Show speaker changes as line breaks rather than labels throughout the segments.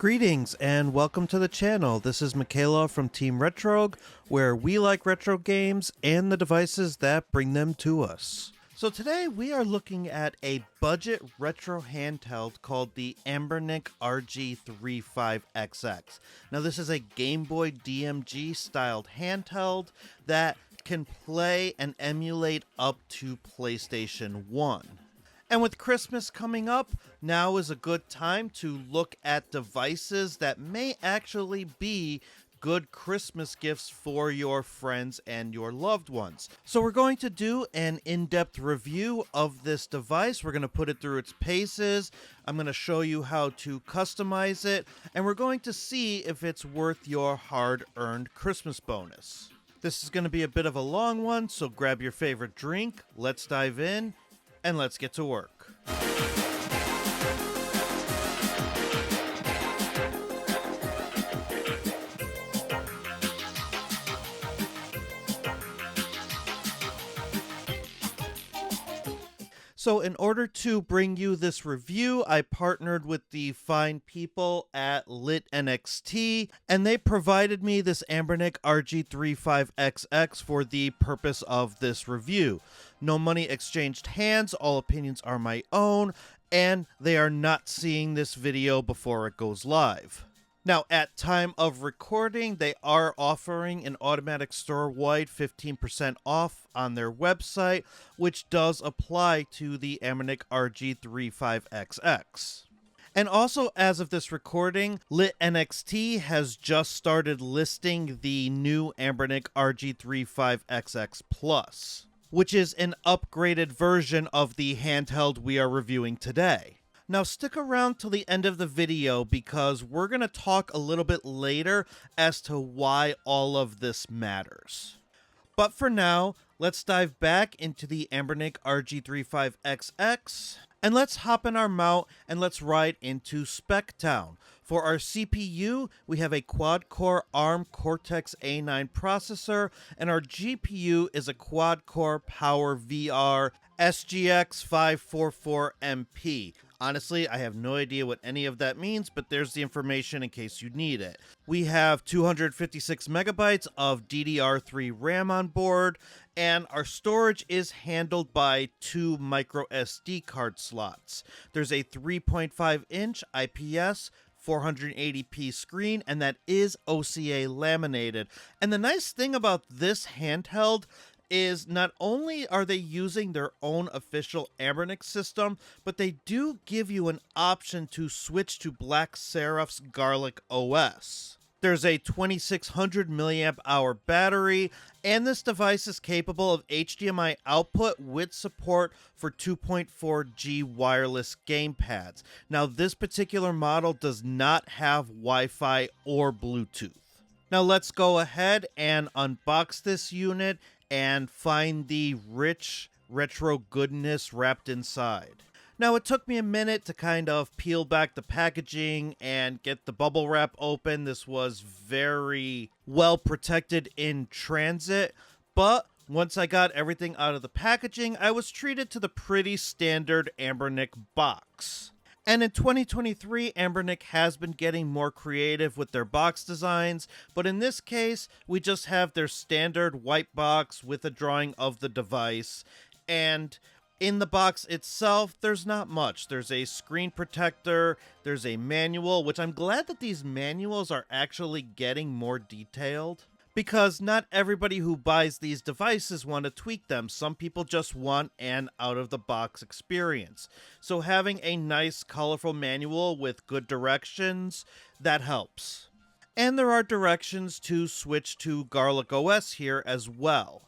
Greetings and welcome to the channel. This is Michaela from Team Retrogue, where we like retro games and the devices that bring them to us. So today we are looking at a budget retro handheld called the Anbernic RG35XX. Now this is a Game Boy DMG styled handheld that can play and emulate up to PlayStation 1. And with Christmas coming up, now is a good time to look at devices that may actually be good Christmas gifts for your friends and your loved ones. So we're going to do an in-depth review of this device. We're going to put it through its paces. I'm going to show you how to customize it, and we're going to see if it's worth your hard-earned Christmas bonus. This is going to be a bit of a long one, so grab your favorite drink, let's dive in, and let's get to work. So in order to bring you this review, I partnered with the fine people at LitNXT, and they provided me this Anbernic RG35XX for the purpose of this review. No money exchanged hands, all opinions are my own, and they are not seeing this video before it goes live. Now, at time of recording, they are offering an automatic store-wide 15% off on their website, which does apply to the Anbernic RG35XX. And also, as of this recording, LitNXT has just started listing the new Anbernic RG35XX Plus, which is an upgraded version of the handheld we are reviewing today. Now stick around till the end of the video because we're going to talk a little bit later as to why all of this matters. But for now, let's dive back into the Anbernic RG35XX and let's hop in our mount and let's ride into Spec Town. For our CPU, we have a quad-core ARM Cortex-A9 processor, and our GPU is a quad-core PowerVR SGX 544MP. Honestly, I have no idea what any of that means, but there's the information in case you need it. We have 256 megabytes of DDR3 RAM on board, and our storage is handled by two micro SD card slots. There's a 3.5-inch IPS 480p screen, and that is OCA laminated. And the nice thing about this handheld is not only are they using their own official Anbernic system, but they do give you an option to switch to Black Seraph's GarlicOS. There's a 2600 milliamp hour battery, and this device is capable of HDMI output with support for 2.4G wireless gamepads. Now, this particular model does not have Wi-Fi or Bluetooth. Now, let's go ahead and unbox this unit and find the rich retro goodness wrapped inside. Now, it took me a minute to kind of peel back the packaging and get the bubble wrap open. This was very well protected in transit, but once I got everything out of the packaging, I was treated to the pretty standard Anbernic box. And in 2023, Anbernic has been getting more creative with their box designs, but in this case, we just have their standard white box with a drawing of the device, and in the box itself, there's not much. There's a screen protector, there's a manual, which I'm glad that these manuals are actually getting more detailed, because not everybody who buys these devices want to tweak them. Some people just want an out-of-the-box experience. So having a nice, colorful manual with good directions, that helps. And there are directions to switch to GarlicOS here as well.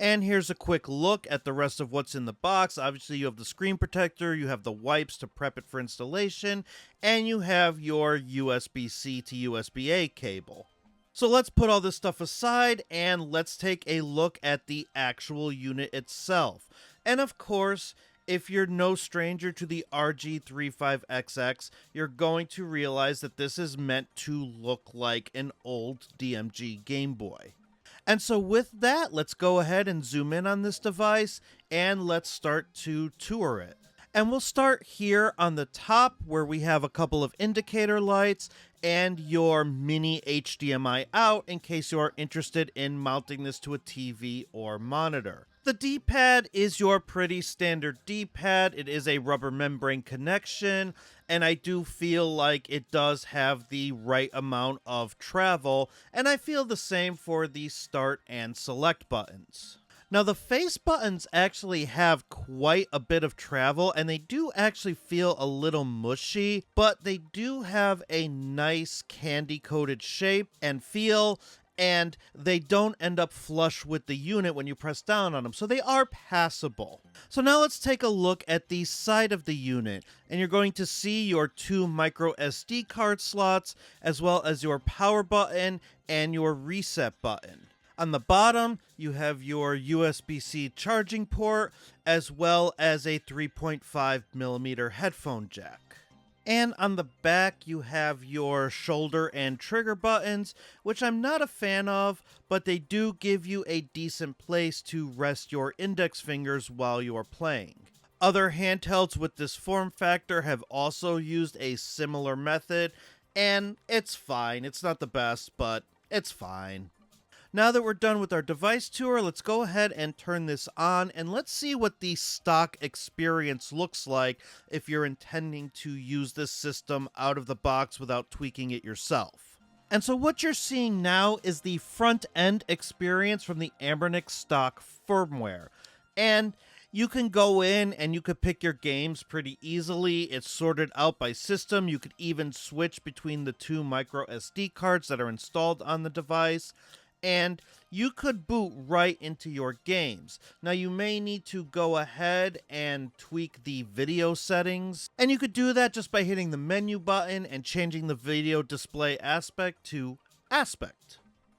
And here's a quick look at the rest of what's in the box. Obviously, you have the screen protector, you have the wipes to prep it for installation, and you have your USB-C to USB-A cable. So let's put all this stuff aside and let's take a look at the actual unit itself. And of course, if you're no stranger to the RG35XX, you're going to realize that this is meant to look like an old DMG Game Boy. And so with that, let's go ahead and zoom in on this device and let's start to tour it. And we'll start here on the top where we have a couple of indicator lights and your mini HDMI out in case you are interested in mounting this to a TV or monitor. The D-pad is your pretty standard D-pad. It is a rubber membrane connection, and I do feel like it does have the right amount of travel, and I feel the same for the start and select buttons. Now, the face buttons actually have quite a bit of travel, and they do actually feel a little mushy, but they do have a nice candy-coated shape and feel, and they don't end up flush with the unit when you press down on them, so they are passable. So now let's take a look at the side of the unit, and you're going to see your two micro SD card slots, as well as your power button and your reset button. On the bottom, you have your USB-C charging port, as well as a 3.5mm headphone jack. And on the back, you have your shoulder and trigger buttons, which I'm not a fan of, but they do give you a decent place to rest your index fingers while you're playing. Other handhelds with this form factor have also used a similar method, and it's fine. It's not the best, but it's fine. Now that we're done with our device tour, let's go ahead and turn this on, and let's see what the stock experience looks like if you're intending to use this system out of the box without tweaking it yourself. And so what you're seeing now is the front-end experience from the Anbernic stock firmware. And you can go in and you could pick your games pretty easily. It's sorted out by system. You could even switch between the two micro SD cards that are installed on the device. And you could boot right into your games. Now, you may need to go ahead and tweak the video settings, and you could do that just by hitting the menu button and changing the video display aspect to aspect.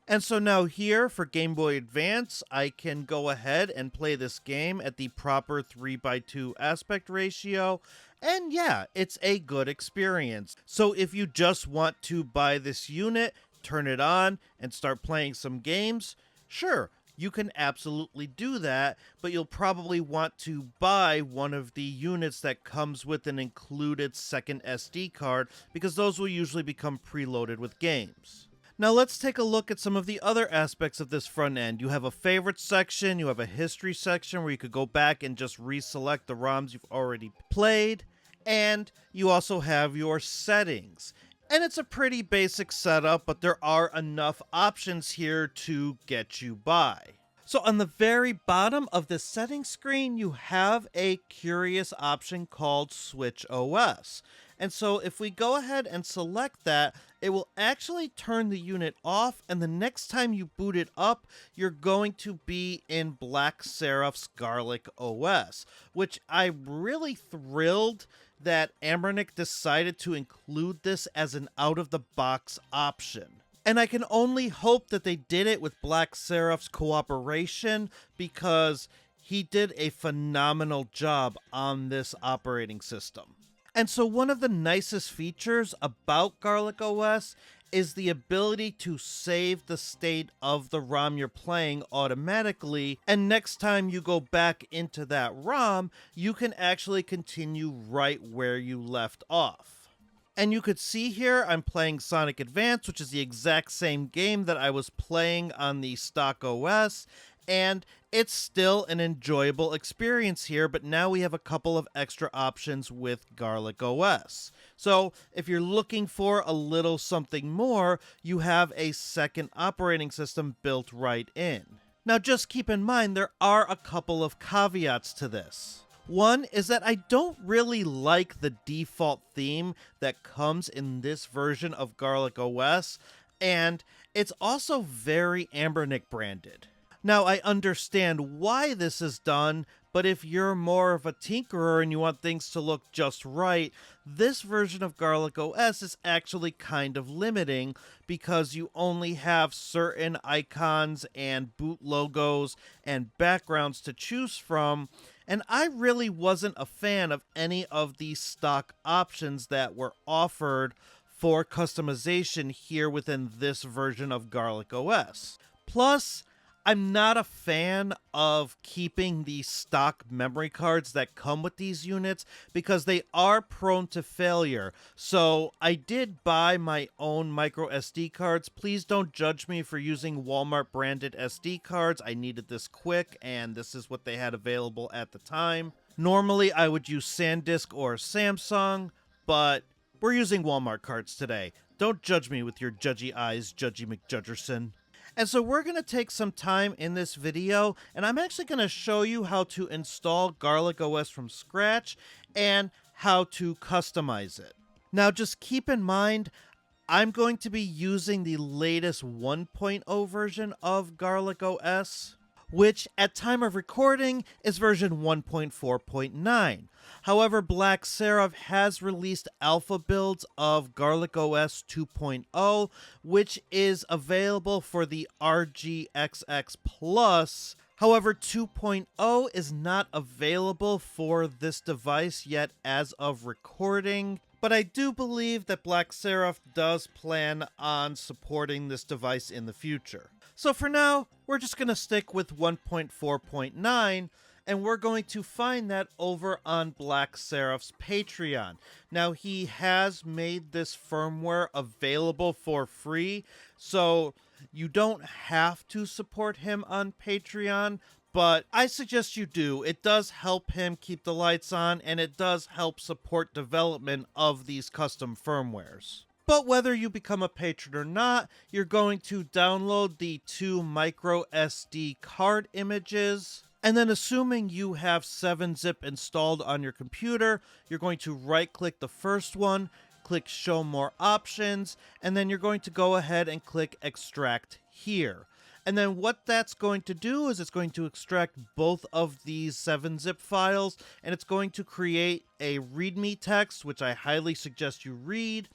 And so now here for Game Boy Advance, I can go ahead and play this game at the proper 3:2 aspect ratio. And yeah, it's a good experience. So if you just want to buy this unit, turn it on, and start playing some games, sure, you can absolutely do that, but you'll probably want to buy one of the units that comes with an included second SD card, because those will usually become preloaded with games. Now let's take a look at some of the other aspects of this front end. You have a favorites section, you have a history section where you could go back and just reselect the ROMs you've already played, and you also have your settings. And it's a pretty basic setup, but there are enough options here to get you by. So on the very bottom of the settings screen, you have a curious option called Switch OS. And so if we go ahead and select that, it will actually turn the unit off, and the next time you boot it up, you're going to be in Black Seraph's GarlicOS, which I'm really thrilled that Anbernic decided to include this as an out-of-the-box option. And I can only hope that they did it with Black Seraph's cooperation, because he did a phenomenal job on this operating system. And so one of the nicest features about GarlicOS is the ability to save the state of the ROM you're playing automatically, and next time you go back into that ROM, you can actually continue right where you left off. And you could see here I'm playing Sonic Advance, which is the exact same game that I was playing on the stock OS, and it's still an enjoyable experience here, but now we have a couple of extra options with GarlicOS. So if you're looking for a little something more, you have a second operating system built right in. Now just keep in mind there are a couple of caveats to this. One is that I don't really like the default theme that comes in this version of GarlicOS, and it's also very Anbernic branded. Now, I understand why this is done, but if you're more of a tinkerer and you want things to look just right, this version of GarlicOS is actually kind of limiting, because you only have certain icons and boot logos and backgrounds to choose from, and I really wasn't a fan of any of the stock options that were offered for customization here within this version of GarlicOS. Plus, I'm not a fan of keeping the stock memory cards that come with these units because they are prone to failure. So I did buy my own micro SD cards. Please don't judge me for using Walmart branded SD cards. I needed this quick and this is what they had available at the time. Normally I would use SanDisk or Samsung, but we're using Walmart cards today. Don't judge me with your judgy eyes, Judgy McJudgerson. And so we're going to take some time in this video, and I'm actually going to show you how to install GarlicOS from scratch and how to customize it. Now just keep in mind, I'm going to be using the latest 1.0 version of GarlicOS, which at time of recording is version 1.4.9. However, Black Seraph has released alpha builds of GarlicOS 2.0, which is available for the RGXX Plus. However, 2.0 is not available for this device yet as of recording, but I do believe that Black Seraph does plan on supporting this device in the future. So for now, we're just going to stick with 1.4.9, and we're going to find that over on Black Seraph's Patreon. Now, he has made this firmware available for free, so you don't have to support him on Patreon, but I suggest you do. It does help him keep the lights on, and it does help support development of these custom firmwares. But whether you become a patron or not, you're going to download the 2 micro SD card images. And then assuming you have 7-zip installed on your computer, you're going to right-click the first one, click Show More Options, and then you're going to go ahead and click Extract here. And then what that's going to do is it's going to extract both of these 7-zip files, and it's going to create a README text, which I highly suggest you read,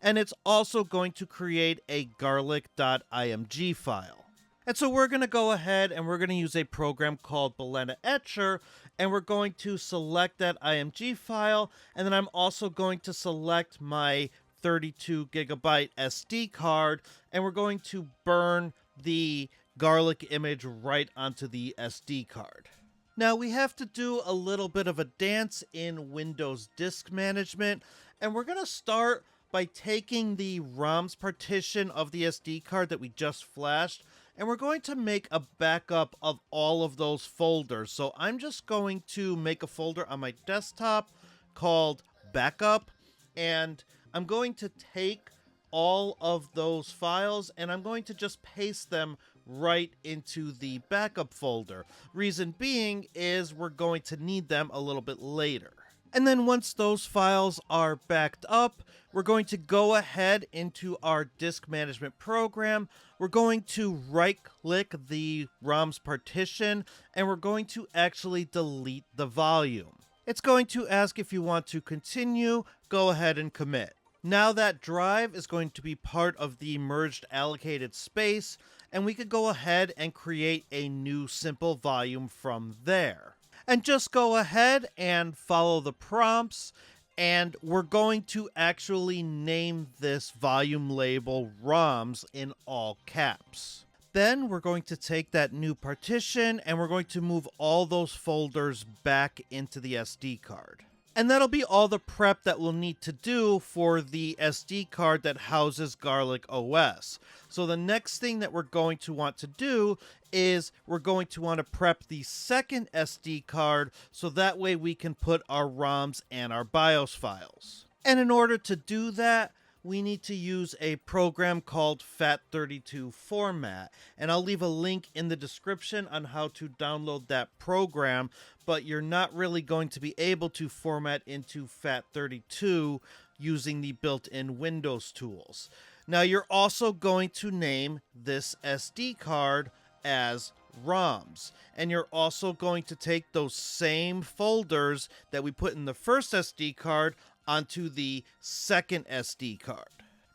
and it's also going to create a garlic.img file. And so we're going to go ahead and we're going to use a program called Balena Etcher, and we're going to select that IMG file, and then I'm also going to select my 32 gigabyte SD card, and we're going to burn the garlic image right onto the SD card. Now we have to do a little bit of a dance in Windows Disk Management, and we're going to start by taking the ROMs partition of the SD card that we just flashed, and we're going to make a backup of all of those folders. So I'm just going to make a folder on my desktop called Backup, and I'm going to take all of those files and I'm going to just paste them right into the backup folder. Reason being is we're going to need them a little bit later. And then once those files are backed up, we're going to go ahead into our disk management program. We're going to right-click the ROMs partition, and we're going to actually delete the volume. It's going to ask if you want to continue. Go ahead and commit. Now that drive is going to be part of the merged allocated space, and we could go ahead and create a new simple volume from there. And just go ahead and follow the prompts, and we're going to actually name this volume label ROMs in all caps. Then we're going to take that new partition and we're going to move all those folders back into the SD card. And that'll be all the prep that we'll need to do for the SD card that houses GarlicOS. So the next thing that we're going to want to do is we're going to want to prep the second SD card so that way we can put our ROMs and our BIOS files. And in order to do that, we need to use a program called FAT32 Format, and I'll leave a link in the description on how to download that program, but you're not really going to be able to format into FAT32 using the built-in Windows tools. Now you're also going to name this SD card as ROMs, and you're also going to take those same folders that we put in the first SD card onto the second SD card.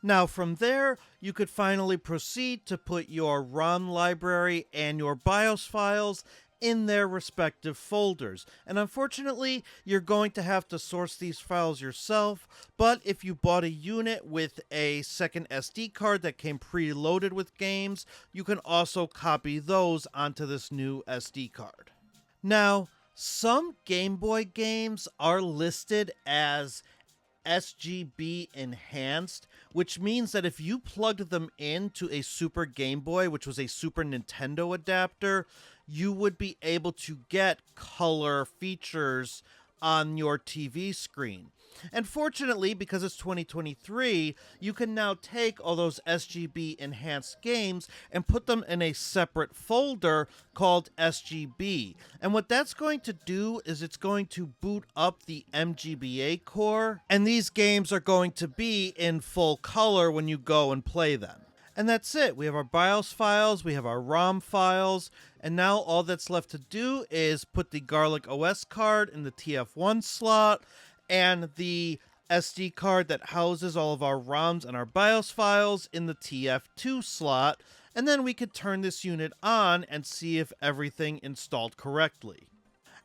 Now from there, you could finally proceed to put your ROM library and your BIOS files in their respective folders. And unfortunately, you're going to have to source these files yourself, but if you bought a unit with a second SD card that came preloaded with games, you can also copy those onto this new SD card. Now, some Game Boy games are listed as SGB enhanced, which means that if you plugged them into a Super Game Boy, which was a Super Nintendo adapter, you would be able to get color features on your TV screen. And fortunately, because it's 2023, you can now take all those SGB enhanced games and put them in a separate folder called SGB. And what that's going to do is it's going to boot up the MGBA core, and these games are going to be in full color when you go and play them. And that's it. We have our BIOS files, we have our ROM files, and now all that's left to do is put the GarlicOS card in the TF1 slot and the SD card that houses all of our ROMs and our BIOS files in the TF2 slot, and then we could turn this unit on and see if everything installed correctly.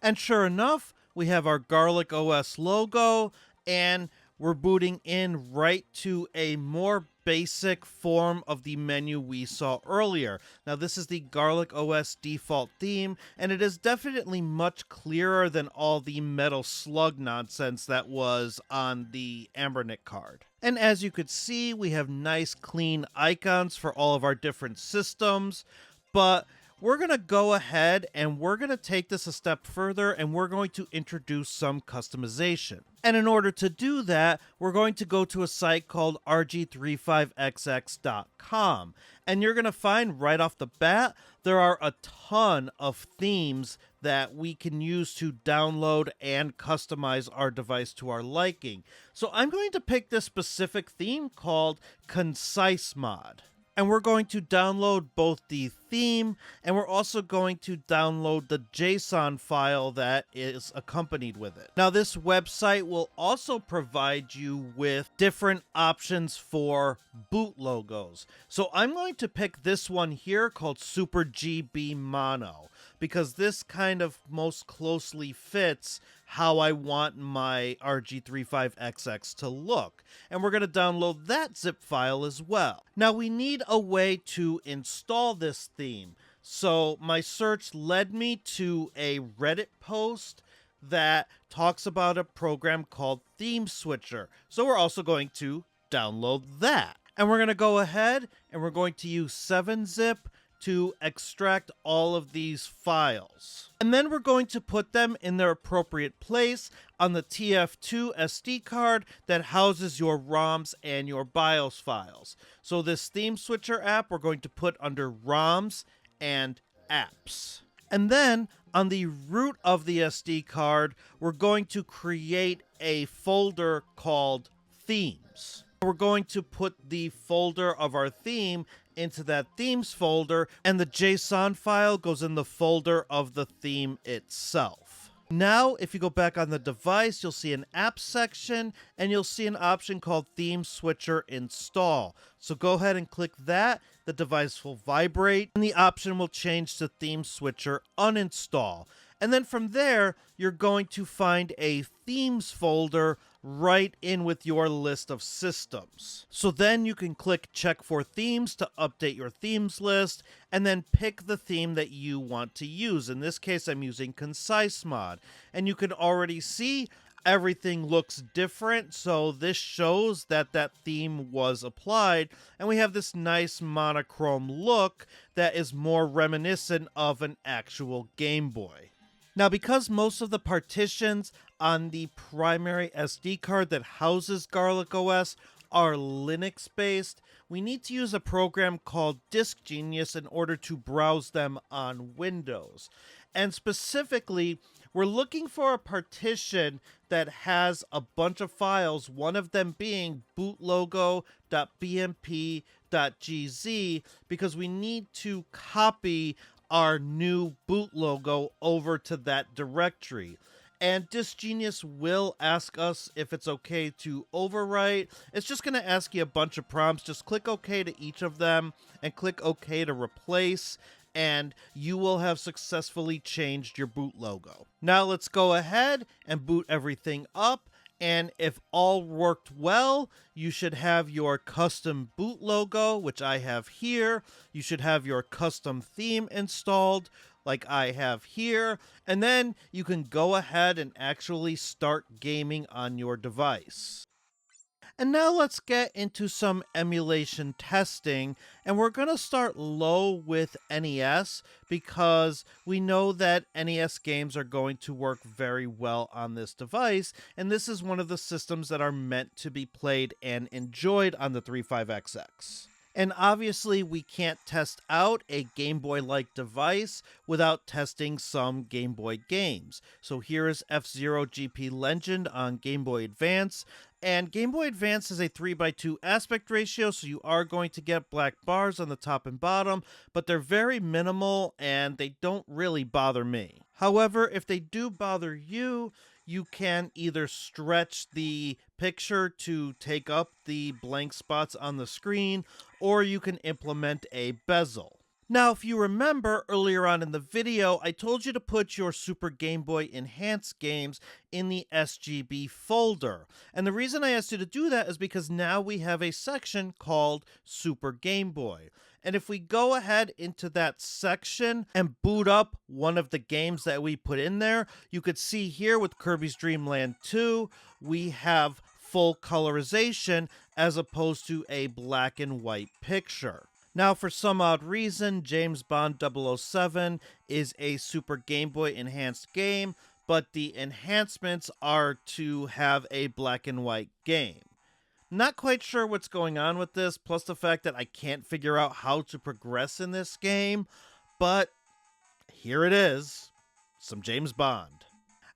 And sure enough, we have our GarlicOS logo, and we're booting in right to a more basic form of the menu we saw earlier. Now, this is the GarlicOS default theme, and it is definitely much clearer than all the metal slug nonsense that was on the Anbernic card. And as you could see, we have nice clean icons for all of our different systems, but we're going to go ahead and we're going to take this a step further, and we're going to introduce some customization. And in order to do that, we're going to go to a site called RG35XX.com. And you're going to find right off the bat, there are a ton of themes that we can use to download and customize our device to our liking. So I'm going to pick this specific theme called Concise Mod. And we're going to download both the theme, and we're also going to download the JSON file that is accompanied with it. Now, this website will also provide you with different options for boot logos. So I'm going to pick this one here called Super GB Mono, because this kind of most closely fits how I want my RG35XX to look. And we're going to download that zip file as well. Now, we need a way to install this theme. So my search led me to a Reddit post that talks about a program called Theme Switcher. So we're also going to download that. And we're going to go ahead and we're going to use 7-zip to extract all of these files. And then we're going to put them in their appropriate place on the TF2 SD card that houses your ROMs and your BIOS files. So this Theme Switcher app we're going to put under ROMs and apps. And then on the root of the SD card, we're going to create a folder called Themes. We're going to put the folder of our theme into that themes folder, and the JSON file goes in the folder of the theme itself. Now, if you go back on the device, you'll see an app section, and you'll see an option called Theme Switcher Install. So go ahead and click that. The device will vibrate, and the option will change to Theme Switcher Uninstall. And then from there, you're going to find a themes folder right in with your list of systems. So then you can click check for themes to update your themes list, and then pick the theme that you want to use. In this case, I'm using Concise Mod, and you can already see everything looks different. So this shows that that theme was applied, and we have this nice monochrome look that is more reminiscent of an actual Game Boy. Now, because most of the partitions on the primary SD card that houses GarlicOS are Linux-based, we need to use a program called Disk Genius in order to browse them on Windows. And specifically, we're looking for a partition that has a bunch of files, one of them being bootlogo.bmp.gz, because we need to copy our new boot logo over to that directory. And Disk Genius will ask us if it's okay to overwrite. It's just going to ask you a bunch of prompts. Just click OK to each of them and click OK to replace. and you will have successfully changed your boot logo. Now let's go ahead and boot everything up, and if all worked well, you should have your custom boot logo, which I have here. You should have your custom theme installed, like I have here, and then you can go ahead and actually start gaming on your device. And now let's get into some emulation testing, and we're going to start low with NES because we know that NES games are going to work very well on this device, and this is one of the systems that are meant to be played and enjoyed on the 35XX. And obviously, we can't test out a Game Boy-like device without testing some Game Boy games. So here is F-Zero GP Legend on Game Boy Advance. And Game Boy Advance is a 3:2 aspect ratio, so you are going to get black bars on the top and bottom, but they're very minimal and they don't really bother me. However, if they do bother you, you can either stretch the picture to take up the blank spots on the screen, or you can implement a bezel. Now, if you remember earlier on in the video, I told you to put your Super Game Boy Enhanced games in the SGB folder. And the reason I asked you to do that is because now we have a section called Super Game Boy. And if we go ahead into that section and boot up one of the games that we put in there, you could see here with Kirby's Dream Land 2, we have full colorization as opposed to a black and white picture. Now, for some odd reason, James Bond 007 is a Super Game Boy Enhanced game, but the enhancements are to have a black and white game. Not quite sure what's going on with this, plus the fact that I can't figure out how to progress in this game, but here it is, some James Bond.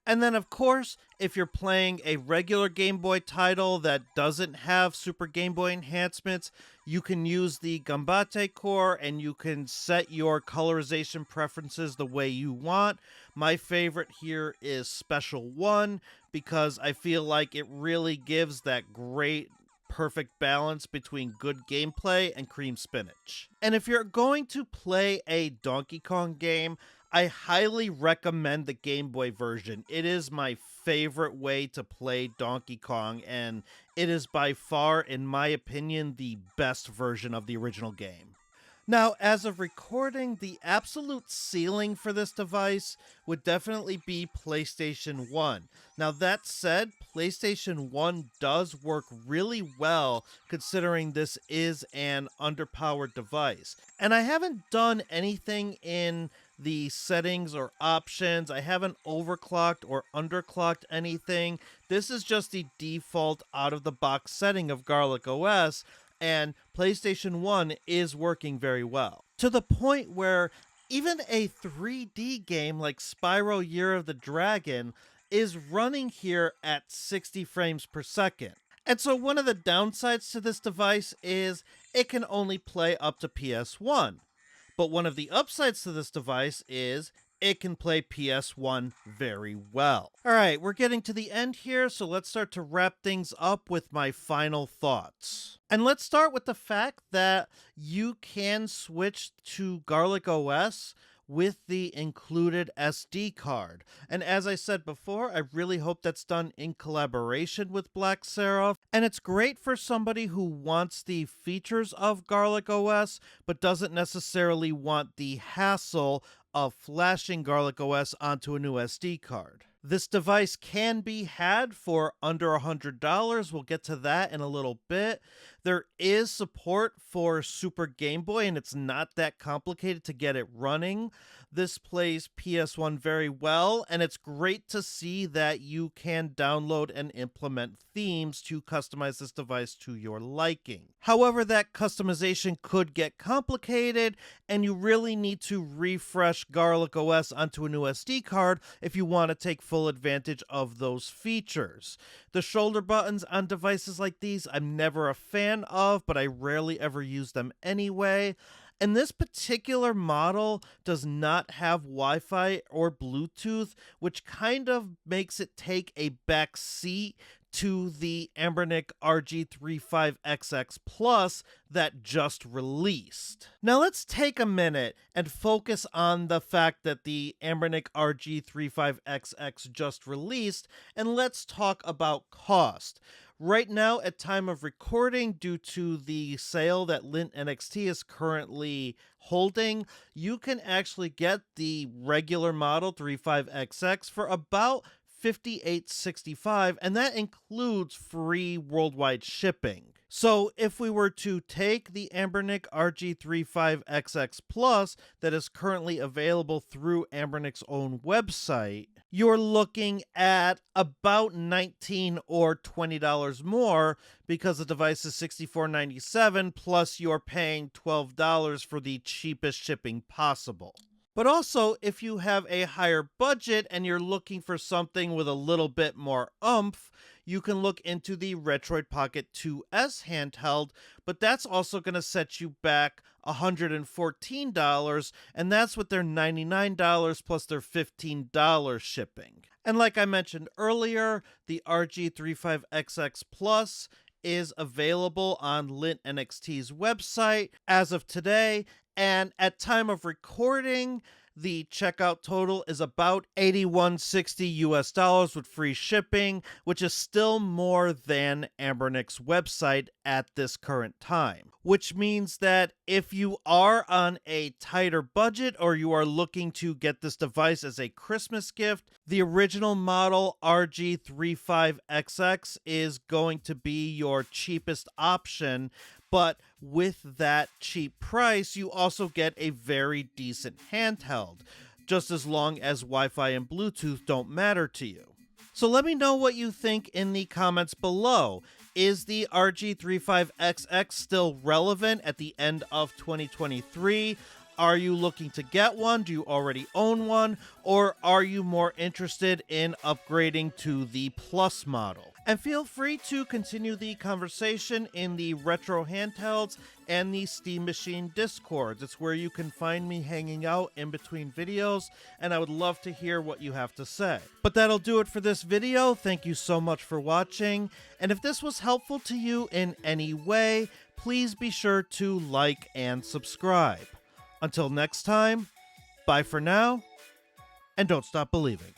And then, of course, if you're playing a regular Game Boy title that doesn't have Super Game Boy enhancements, you can use the Gambate core and you can set your colorization preferences the way you want. My favorite here is Special 1 because I feel like it really gives that great perfect balance between good gameplay and cream spinach. And if you're going to play a Donkey Kong game, I highly recommend the Game Boy version. It is my favorite way to play Donkey Kong, and it is by far, in my opinion, the best version of the original game. Now, as of recording, the absolute ceiling for this device would definitely be PlayStation 1. Now, that said, PlayStation 1 does work really well considering this is an underpowered device. And I haven't done anything in the settings or options. I haven't overclocked or underclocked anything. This is just the default out-of-the-box setting of GarlicOS, and PlayStation 1 is working very well. To the point where even a 3D game like Spyro Year of the Dragon is running here at 60 frames per second. And so one of the downsides to this device is it can only play up to PS1. But one of the upsides to this device is it can play PS1 very well. Alright, we're getting to the end here, so let's start to wrap things up with my final thoughts. And let's start with the fact that you can switch to GarlicOS with the included SD card. And as I said before, I really hope that's done in collaboration with Black Seraph. And it's great for somebody who wants the features of GarlicOS, but doesn't necessarily want the hassle of flashing GarlicOS onto a new SD card. This device can be had for under $100. We'll get to that in a little bit. There is support for Super Game Boy, and it's not that complicated to get it running. This plays PS1 very well, and it's great to see that you can download and implement themes to customize this device to your liking. However, that customization could get complicated, and you really need to refresh GarlicOS onto a new SD card if you want to take full advantage of those features. The shoulder buttons on devices like these I'm never a fan of, but I rarely ever use them anyway. And this particular model does not have Wi-Fi or Bluetooth, which kind of makes it take a back seat to the Anbernic RG35XX Plus that just released. Now let's take a minute and focus on the fact that the Anbernic RG35XX just released, and let's talk about cost. Right now, at time of recording, due to the sale that Lint NXT is currently holding, you can actually get the regular model 35XX for about $58.65, and that includes free worldwide shipping. So if we were to take the Anbernic RG35XX Plus that is currently available through Anbernic's own website, you're looking at about $19 or $20 more, because the device is $64.97, plus you're paying $12 for the cheapest shipping possible. But also, if you have a higher budget and you're looking for something with a little bit more oomph, you can look into the Retroid Pocket 2S handheld, but that's also going to set you back $114, and that's with their $99 plus their $15 shipping. And like I mentioned earlier, the RG35XX Plus is available on Lint NXT's website as of today, and at time of recording, the checkout total is about $81.60 US with free shipping, which is still more than Anbernic's website at this current time. Which means that if you are on a tighter budget or you are looking to get this device as a Christmas gift, the original model RG35XX is going to be your cheapest option. But with that cheap price, you also get a very decent handheld, just as long as Wi-Fi and Bluetooth don't matter to you. So let me know what you think in the comments below. Is the RG35XX still relevant at the end of 2023? Are you looking to get one? Do you already own one? Or are you more interested in upgrading to the Plus model? And feel free to continue the conversation in the Retro Handhelds and the Steam Machine Discords. It's where you can find me hanging out in between videos, and I would love to hear what you have to say. But that'll do it for this video. Thank you so much for watching, and if this was helpful to you in any way, please be sure to like and subscribe. Until next time, bye for now, and don't stop believing.